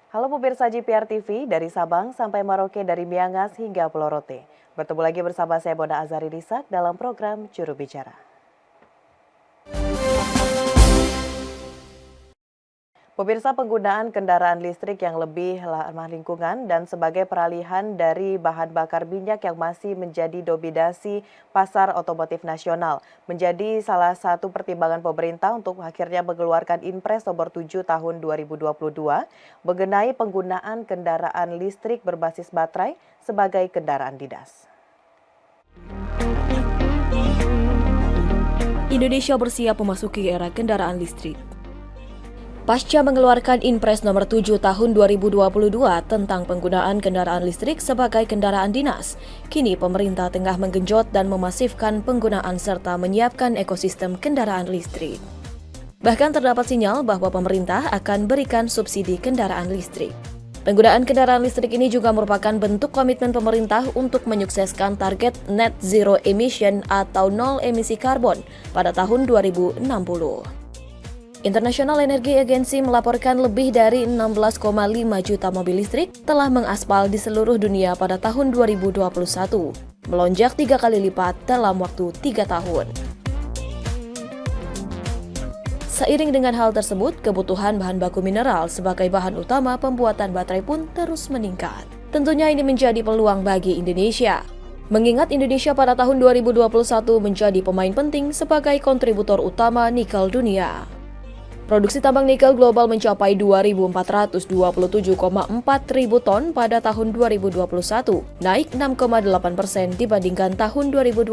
Halo pemirsa GPR TV, dari Sabang sampai Merauke, dari Miangas hingga Pulau Rote. Bertemu lagi bersama saya Bona Azari Risak dalam program Juru Bicara. Pemirsa, penggunaan kendaraan listrik yang lebih ramah lingkungan dan sebagai peralihan dari bahan bakar minyak yang masih menjadi dominasi pasar otomotif nasional menjadi salah satu pertimbangan pemerintah untuk akhirnya mengeluarkan Impres nomor 7 tahun 2022 mengenai penggunaan kendaraan listrik berbasis baterai sebagai kendaraan dinas. Indonesia bersiap memasuki era kendaraan listrik. Pasca mengeluarkan Impres nomor 7 tahun 2022 tentang penggunaan kendaraan listrik sebagai kendaraan dinas, kini pemerintah tengah menggenjot dan memasifkan penggunaan serta menyiapkan ekosistem kendaraan listrik. Bahkan terdapat sinyal bahwa pemerintah akan berikan subsidi kendaraan listrik. Penggunaan kendaraan listrik ini juga merupakan bentuk komitmen pemerintah untuk menyukseskan target net zero emission atau nol emisi karbon pada tahun 2060. International Energy Agency melaporkan lebih dari 16,5 juta mobil listrik telah mengaspal di seluruh dunia pada tahun 2021, melonjak 3 kali lipat dalam waktu 3 tahun. Seiring dengan hal tersebut, kebutuhan bahan baku mineral sebagai bahan utama pembuatan baterai pun terus meningkat. Tentunya ini menjadi peluang bagi Indonesia. Mengingat Indonesia pada tahun 2021 menjadi pemain penting sebagai kontributor utama nikel dunia. Produksi tambang nikel global mencapai 2.427,4 ribu ton pada tahun 2021, naik 6,8% dibandingkan tahun 2020.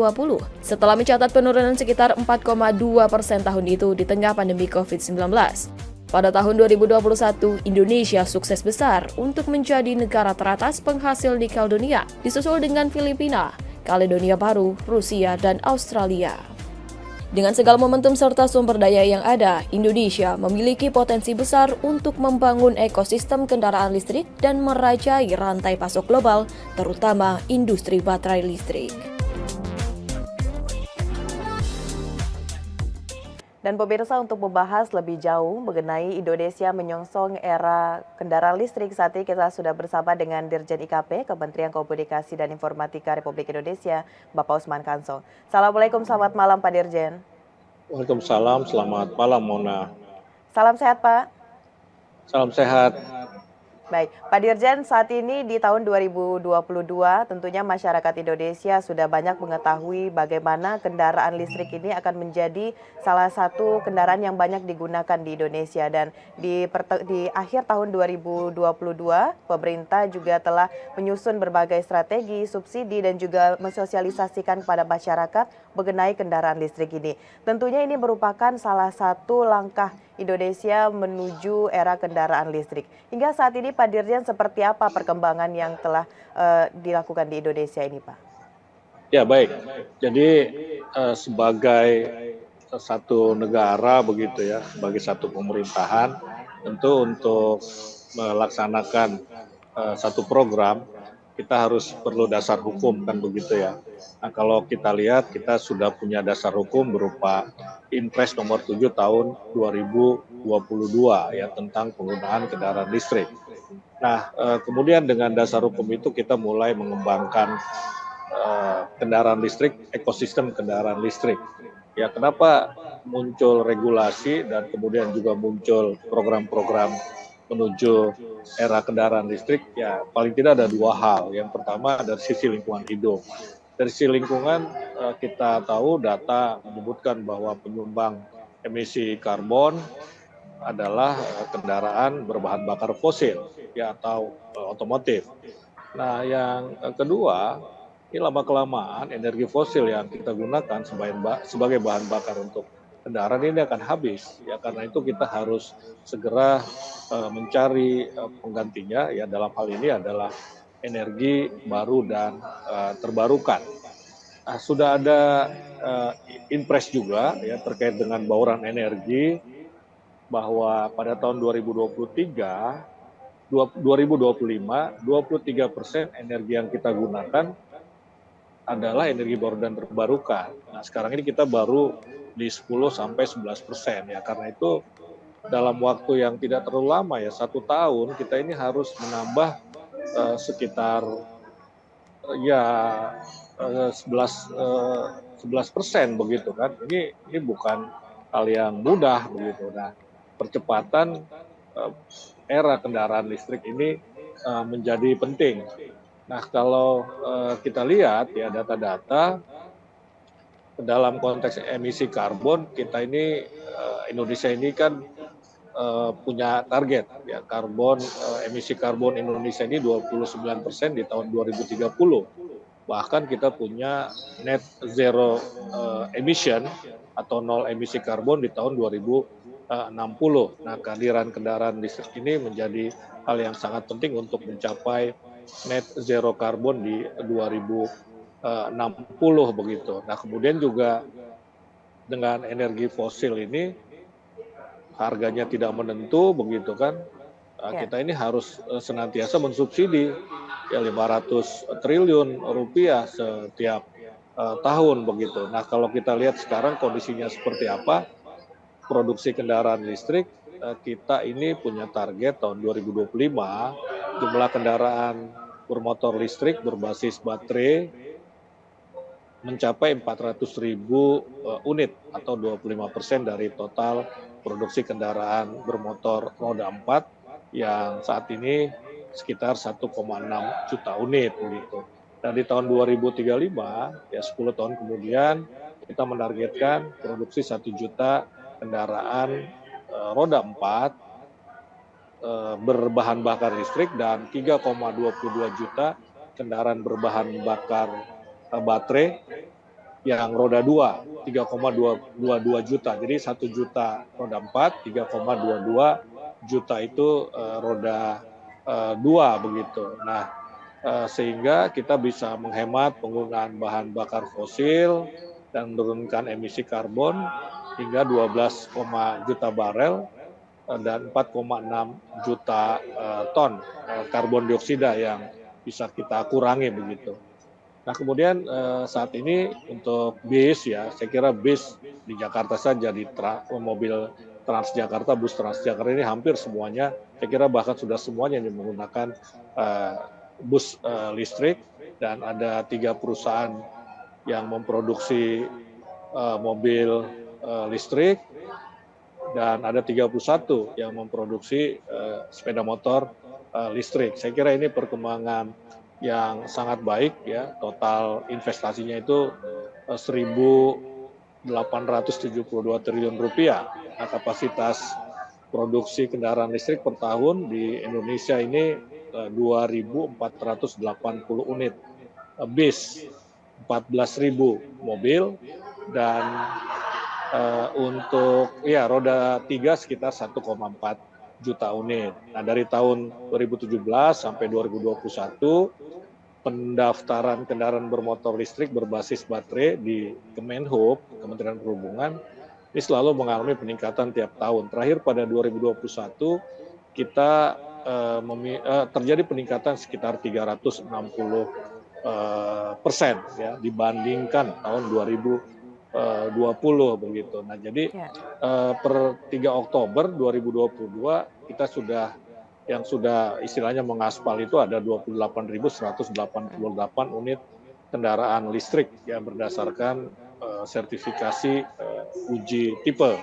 Setelah mencatat penurunan sekitar 4,2% tahun itu di tengah pandemi COVID-19. Pada tahun 2021, Indonesia sukses besar untuk menjadi negara teratas penghasil nikel dunia, disusul dengan Filipina, Kaledonia Baru, Rusia, dan Australia. Dengan segala momentum serta sumber daya yang ada, Indonesia memiliki potensi besar untuk membangun ekosistem kendaraan listrik dan merajai rantai pasok global, terutama industri baterai listrik. Dan pemirsa, untuk membahas lebih jauh mengenai Indonesia menyongsong era kendaraan listrik, saat ini kita sudah bersama dengan Dirjen IKP, Kementerian Komunikasi dan Informatika Republik Indonesia, Bapak Usman Kansong. Assalamualaikum, selamat malam Pak Dirjen. Waalaikumsalam, selamat malam Mona. Salam sehat Pak. Salam sehat. Baik, Pak Dirjen, saat ini di tahun 2022 tentunya masyarakat Indonesia sudah banyak mengetahui bagaimana kendaraan listrik ini akan menjadi salah satu kendaraan yang banyak digunakan di Indonesia, dan di akhir tahun 2022 pemerintah juga telah menyusun berbagai strategi, subsidi, dan juga mensosialisasikan kepada masyarakat mengenai kendaraan listrik ini. Tentunya ini merupakan salah satu langkah Indonesia menuju era kendaraan listrik. Hingga saat ini Pak Dirjen, seperti apa perkembangan yang telah dilakukan di Indonesia ini Pak? Ya baik, jadi sebagai satu negara begitu ya, sebagai satu pemerintahan, tentu untuk melaksanakan satu program, kita harus perlu dasar hukum kan begitu ya. Nah kalau kita lihat, kita sudah punya dasar hukum berupa Impres nomor 7 tahun 2022 ya, tentang penggunaan kendaraan listrik. Nah kemudian dengan dasar hukum itu kita mulai mengembangkan kendaraan listrik, ekosistem kendaraan listrik. Ya kenapa muncul regulasi dan kemudian juga muncul program-program menuju era kendaraan listrik, ya paling tidak ada dua hal. Yang pertama dari sisi lingkungan hidup. Dari sisi lingkungan kita tahu data menyebutkan bahwa penyumbang emisi karbon adalah kendaraan berbahan bakar fosil ya, atau otomotif. Nah yang kedua, ini lama-kelamaan energi fosil yang kita gunakan sebagai bahan bakar untuk kendaraan ini akan habis ya, karena itu kita harus segera mencari penggantinya ya, dalam hal ini adalah energi baru dan terbarukan. Nah, sudah ada Impres juga ya terkait dengan bauran energi, bahwa pada tahun 2023 2025 23% energi yang kita gunakan adalah energi baru dan terbarukan. Nah sekarang ini kita baru di 10-11% ya, karena itu dalam waktu yang tidak terlalu lama ya, 1 tahun kita ini harus menambah sekitar ya 11% begitu kan. Ini bukan hal yang mudah begitu. Nah, percepatan era kendaraan listrik ini menjadi penting. Nah, kalau kita lihat ya data-data dalam konteks emisi karbon, kita ini Indonesia ini kan punya target ya emisi karbon Indonesia ini 29% di tahun 2030. Bahkan kita punya net zero emission atau nol emisi karbon di tahun 2060. Nah, kehadiran kendaraan listrik ini menjadi hal yang sangat penting untuk mencapai net zero karbon di 2060 begitu. Nah, kemudian juga dengan energi fosil ini harganya tidak menentu begitu kan. Kita ini harus senantiasa mensubsidi ya 500 triliun rupiah setiap tahun begitu. Nah, kalau kita lihat sekarang kondisinya seperti apa, produksi kendaraan listrik kita ini punya target tahun 2025 jumlah kendaraan bermotor listrik berbasis baterai mencapai 400.000 unit atau 25% dari total produksi kendaraan bermotor roda 4 yang saat ini sekitar 1,6 juta unit begitu. Dan di tahun 2035 ya 10 tahun kemudian kita menargetkan produksi 1 juta kendaraan roda 4 berbahan bakar listrik dan 3,22 juta kendaraan berbahan bakar baterai yang roda 2, 3,22 juta. Jadi 1 juta roda 4, 3,22 juta itu roda 2 begitu. Nah, sehingga kita bisa menghemat penggunaan bahan bakar fosil dan menurunkan emisi karbon hingga 12, juta barel dan 4,6 juta ton karbon dioksida yang bisa kita kurangi begitu. Nah, kemudian saat ini untuk bis ya, saya kira bis di Jakarta saja di mobil Transjakarta, bus Transjakarta ini hampir semuanya, saya kira bahkan sudah semuanya yang menggunakan bus listrik dan ada 3 perusahaan yang memproduksi mobil listrik dan ada 31 yang memproduksi sepeda motor listrik. Saya kira ini perkembangan yang sangat baik ya, total investasinya itu 1.872 triliun rupiah. Nah, kapasitas produksi kendaraan listrik per tahun di Indonesia ini 2.480 unit, bis 14.000 mobil dan untuk ya roda 3 sekitar 1,4 juta unit. Nah, dari tahun 2017 sampai 2021 pendaftaran kendaraan bermotor listrik berbasis baterai di Kemenhub, Kementerian Perhubungan, ini selalu mengalami peningkatan tiap tahun. Terakhir pada 2021 kita terjadi peningkatan sekitar 360% ya dibandingkan tahun 2020 begitu. Nah, jadi per 3 Oktober 2022 kita sudah istilahnya mengaspal itu ada 28.188 unit kendaraan listrik yang berdasarkan sertifikasi uji tipe.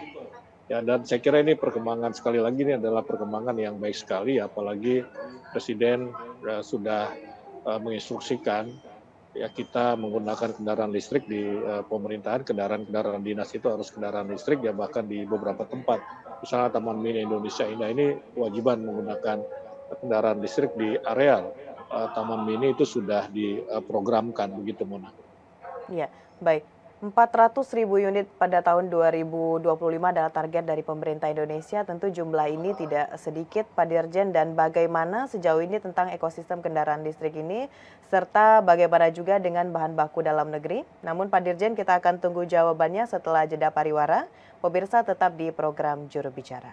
Ya, dan saya kira ini perkembangan sekali lagi ini adalah perkembangan yang baik sekali, apalagi Presiden sudah menginstruksikan ya kita menggunakan kendaraan listrik di pemerintahan, kendaraan dinas itu harus kendaraan listrik ya, bahkan di beberapa tempat. Misalnya Taman Mini Indonesia Indah ini kewajiban menggunakan kendaraan listrik di areal Taman Mini itu sudah diprogramkan begitu, Mona. Iya, baik. 400.000 unit pada tahun 2025 adalah target dari pemerintah Indonesia. Tentu jumlah ini tidak sedikit, Pak Dirjen, dan bagaimana sejauh ini tentang ekosistem kendaraan listrik ini, serta bagaimana juga dengan bahan baku dalam negeri. Namun Pak Dirjen, kita akan tunggu jawabannya setelah jeda pariwara. Pemirsa tetap di program Juru Bicara.